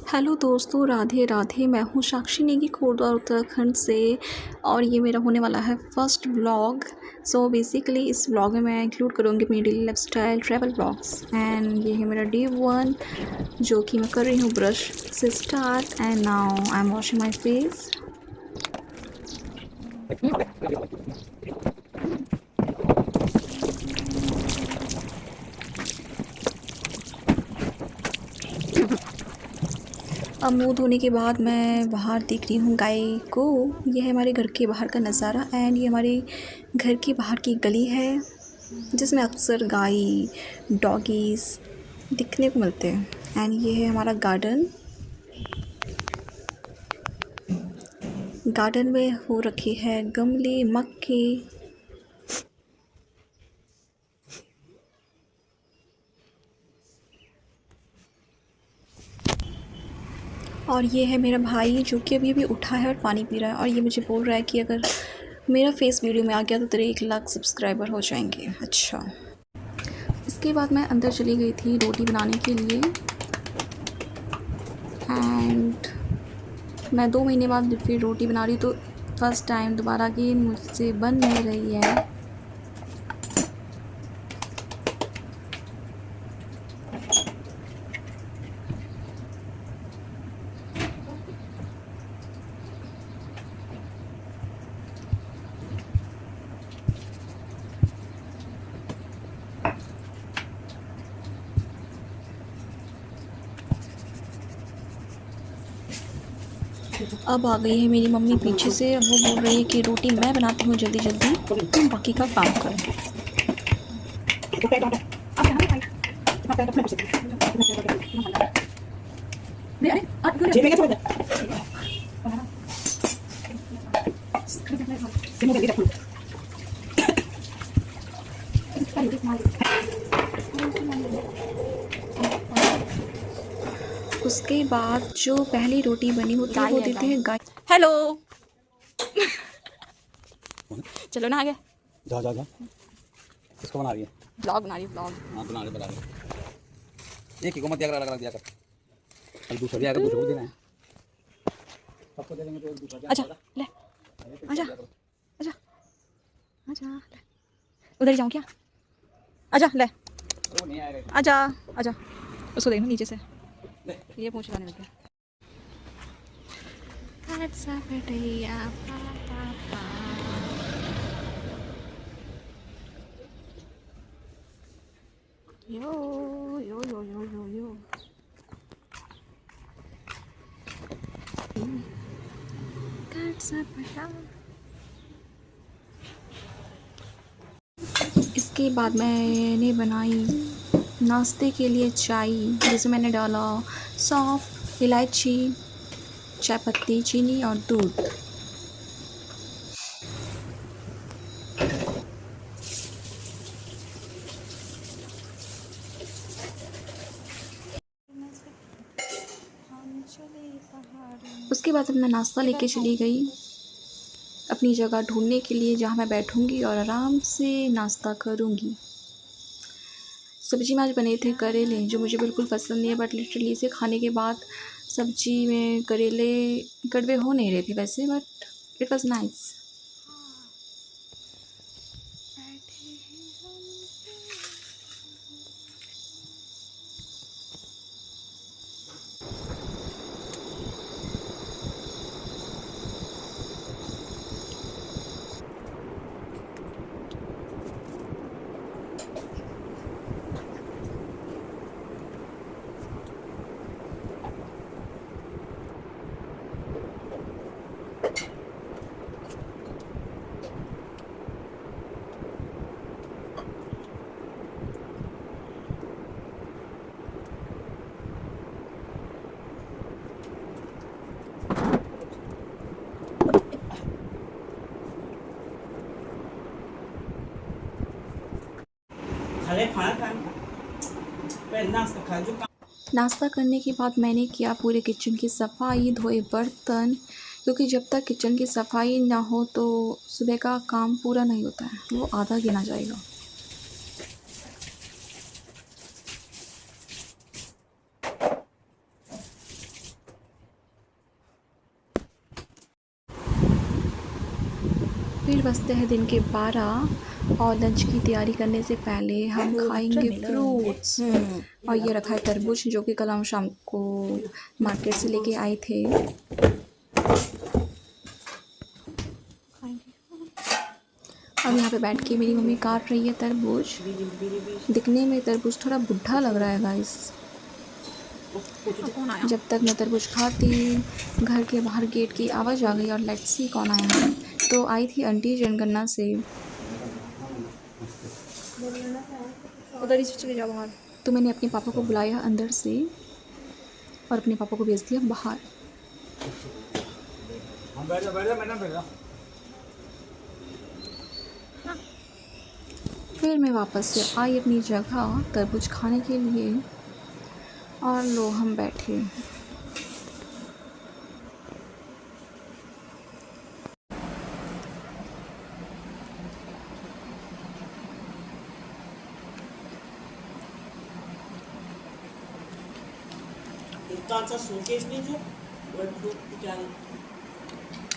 Hello दोस्तों, राधे राधे। मैं हूँ साक्षी नेगी, कोटद्वार उत्तराखंड से। और ये मेरा होने वाला है फर्स्ट व्लॉग। सो बेसिकली इस व्लॉग में मैं इंक्लूड करूँगी मेरी daily life style, travel vlogs. And ये है मेरा डे 1 जो कि मैं कर रही हूँ ब्रश से start. And now I am washing my face. अब मुँह धोने के बाद मैं बाहर देख रही हूँ गाय को। ये है हमारे घर के बाहर का नज़ारा। एंड ये हमारे घर के बाहर की गली है जिसमें अक्सर गाय, डॉगीज़ दिखने को मिलते हैं। एंड ये है हमारा गार्डन। गार्डन में हो रखी है गमले, मक्के। और ये है मेरा भाई जो कि अभी उठा है और पानी पी रहा है। और ये मुझे बोल रहा है कि अगर मेरा फेस वीडियो में आ गया तो तेरे 1 लाख सब्सक्राइबर हो जाएंगे। अच्छा, इसके बाद मैं अंदर चली गई थी रोटी बनाने के लिए। एंड मैं 2 महीने बाद फिर रोटी बना रही, तो फर्स्ट टाइम दोबारा कि मुझसे बन नहीं रही है। अब आ गई है मेरी मम्मी पीछे से। अब वो बोल रही है कि रोटी मैं बनाती हूँ, जल्दी जल्दी तुम बाकी का काम करो। उसके बाद जो पहली रोटी बनी होती है वो देते हैं गाय। हेलो चलो ना आगे। जा जा जा। किसको बना रही है? ब्लॉग बना रही हूँ, ब्लॉग। हाँ बना रही। एक ही को मत दिया कर, अलग दिया कर। अब दूसरा दिया कर, दूसरे को देना है। सबको दे देंगे तो एक दूसरा। अच्छा ले, आजा आजा आजा ले। उधर ही जाऊँ क्या? आजा ले, वो नहीं आएगा। आजा आजा। उसको देखना नीचे से, ये पूछ लाने लग गया। यो यो यो यो यो यो। इसके बाद मैंने बनाई नाश्ते के लिए चाय, जिसमें मैंने डाला सौंफ, इलायची, चाय पत्ती, चीनी और दूध। उसके बाद मैं नाश्ता लेके चली गई अपनी जगह ढूंढने के लिए जहाँ मैं बैठूंगी और आराम से नाश्ता करूंगी। सब्जी में आज बने थे करेले, जो मुझे बिल्कुल पसंद नहीं है, बट लिटरली इसे खाने के बाद सब्जी में करेले कड़वे हो नहीं रहे थे वैसे, बट इट वाज नाइस। नाश्ता करने के बाद मैंने किया पूरे किचन की सफाई, धोए बर्तन, क्योंकि जब तक किचन की सफाई ना हो तो सुबह का काम पूरा नहीं होता है, वो आधा गिना जाएगा। फिर बजते हैं दिन के 12 और लंच की तैयारी करने से पहले हम खाएंगे फ्रूट्स। और ये रखा है तरबूज, जो कि कल हम शाम को मार्केट से लेके आए थे। अब यहाँ पे बैठ के मेरी मम्मी काट रही है तरबूज। दिखने में तरबूज थोड़ा बुढ़ा लग रहा है गाइस। जब तक मैं तरबूज खाती, घर के बाहर गेट की आवाज़ आ गई और लेट्स सी कौन आया है। तो आई थी आंटी जनगणना से। उधर ही चले जाओ बाहर। तो मैंने अपने पापा को बुलाया अंदर से और अपने पापा को भेज दिया बाहर। फिर मैं वापस से आई अपनी जगह तरबूज खाने के लिए और लो हम बैठे।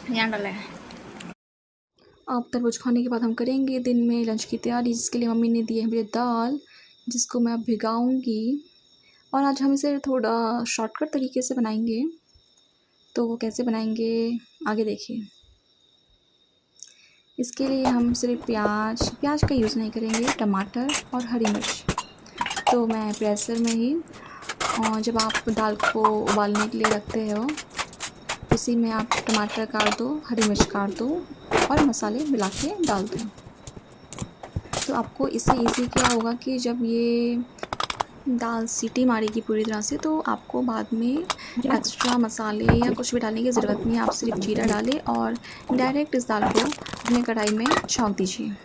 यहाँ डाला है। अब तरबूज खाने के बाद हम करेंगे दिन में लंच की तैयारी, जिसके लिए मम्मी ने दी है मुझे दाल, जिसको मैं अब भिगाऊंगी। और आज हम इसे थोड़ा शॉर्टकट तरीके से बनाएंगे। तो वो कैसे बनाएंगे आगे देखिए। इसके लिए हम सिर्फ प्याज का यूज़ नहीं करेंगे, टमाटर और हरी मिर्च। तो मैं प्रेशर में ही, और जब आप दाल को उबालने के लिए रखते हो, उसी में आप टमाटर काट दो, हरी मिर्च काट दो और मसाले मिला के डाल दो। तो आपको इससे ईज़ी क्या होगा कि जब ये दाल सीटी मारेगी पूरी तरह से, तो आपको बाद में एक्स्ट्रा मसाले या कुछ भी डालने की ज़रूरत नहीं है। आप सिर्फ जीरा डालें और डायरेक्ट इस दाल को अपने कढ़ाई में छौंक दीजिए।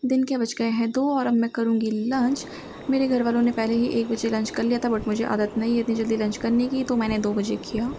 दिन के बज गए हैं 2 और अब मैं करूँगी लंच। मेरे घर वालों ने पहले ही 1 बजे लंच कर लिया था, बट मुझे आदत नहीं है इतनी जल्दी लंच करने की, तो मैंने 2 बजे किया।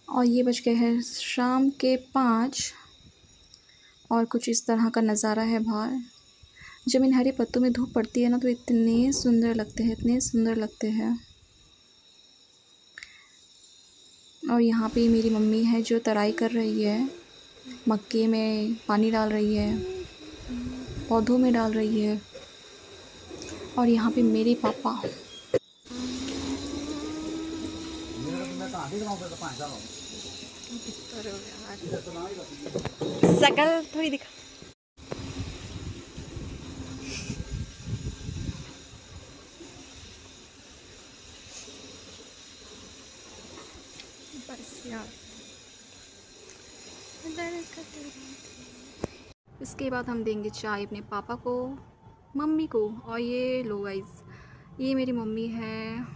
और ये बज गए हैं शाम के 5 और कुछ इस तरह का नज़ारा है बाहर। जब इन हरे पत्तों में धूप पड़ती है ना, तो इतने सुंदर लगते हैं, इतने सुंदर लगते हैं। और यहाँ पे मेरी मम्मी है जो तराई कर रही है, मक्के में पानी डाल रही है, पौधों में डाल रही है। और यहाँ पे मेरे पापा शकल थोड़ी दिखा। बस यार, इसके बाद हम देंगे चाय अपने पापा को, मम्मी को। और ये लो गाइस, ये मेरी मम्मी है।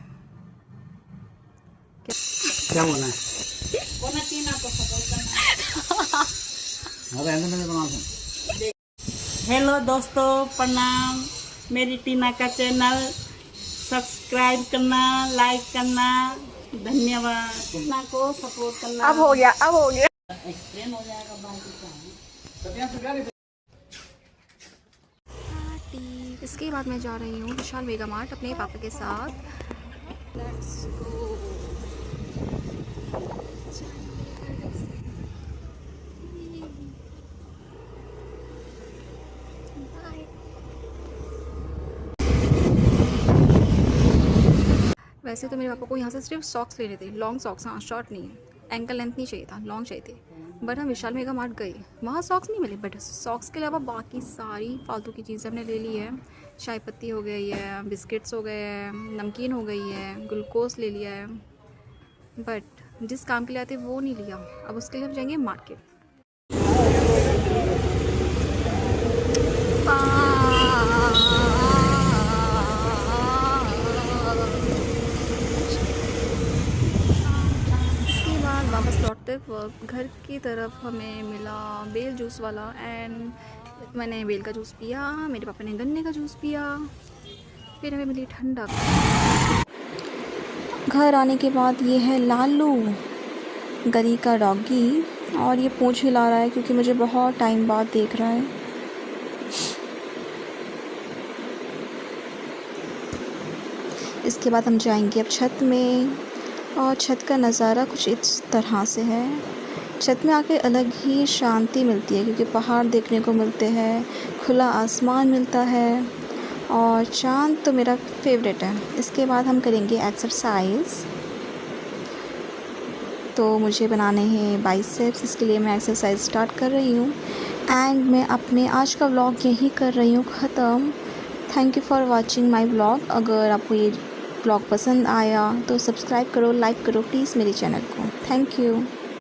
क्या बोलना है? हाँ तो ऐसे मैंने बना था। हेलो दोस्तों, प्रणाम। मेरी टीना का चैनल सब्सक्राइब करना, लाइक करना, धन्यवाद। टीना को सपोर्ट करना। अब हो गया, अब हो गया। एक्सप्लेन हो जाएगा बाकी का। इसके बाद मैं जा रही हूँ विशाल मेगा मार्ट अपने पापा के साथ। Let's go. वैसे तो मेरे पापा को यहाँ से सिर्फ सॉक्स लेने थे, लॉन्ग सॉक्स, हाँ शॉर्ट नहीं, एंकल लेंथ नहीं चाहिए था, लॉन्ग चाहिए थे। बट हम विशाल मेगा मार्ट गए, वहाँ सॉक्स नहीं मिले, बट सॉक्स के अलावा बाकी सारी फालतू की चीज़ें हमने ले ली है। चाय पत्ती हो गई है, बिस्किट्स हो गए हैं, नमकीन हो गई है, ग्लूकोज ले लिया है, बट जिस काम के लिए आते वो नहीं लिया। अब उसके लिए हम जाएंगे मार्केट। वापस लौटते वक्त घर की तरफ हमें मिला बेल जूस वाला, एंड मैंने बेल का जूस पिया, मेरे पापा ने गन्ने का जूस पिया, फिर हमें मिली ठंडक। घर आने के बाद ये है लालू, गली का डॉगी, और ये पूंछ हिला रहा है क्योंकि मुझे बहुत टाइम बाद देख रहा है। इसके बाद हम जाएंगे अब छत में, और छत का नज़ारा कुछ इस तरह से है। छत में आके अलग ही शांति मिलती है क्योंकि पहाड़ देखने को मिलते हैं, खुला आसमान मिलता है, और चाँद तो मेरा फेवरेट है। इसके बाद हम करेंगे एक्सरसाइज। तो मुझे बनाने हैं बाइसेप्स, इसके लिए मैं एक्सरसाइज स्टार्ट कर रही हूँ। एंड मैं अपने आज का व्लॉग यहीं कर रही हूँ ख़त्म। Thank you for watching my vlog. अगर आपको ये ब्लॉग पसंद आया तो सब्सक्राइब करो, लाइक करो प्लीज़ मेरे चैनल को। Thank you.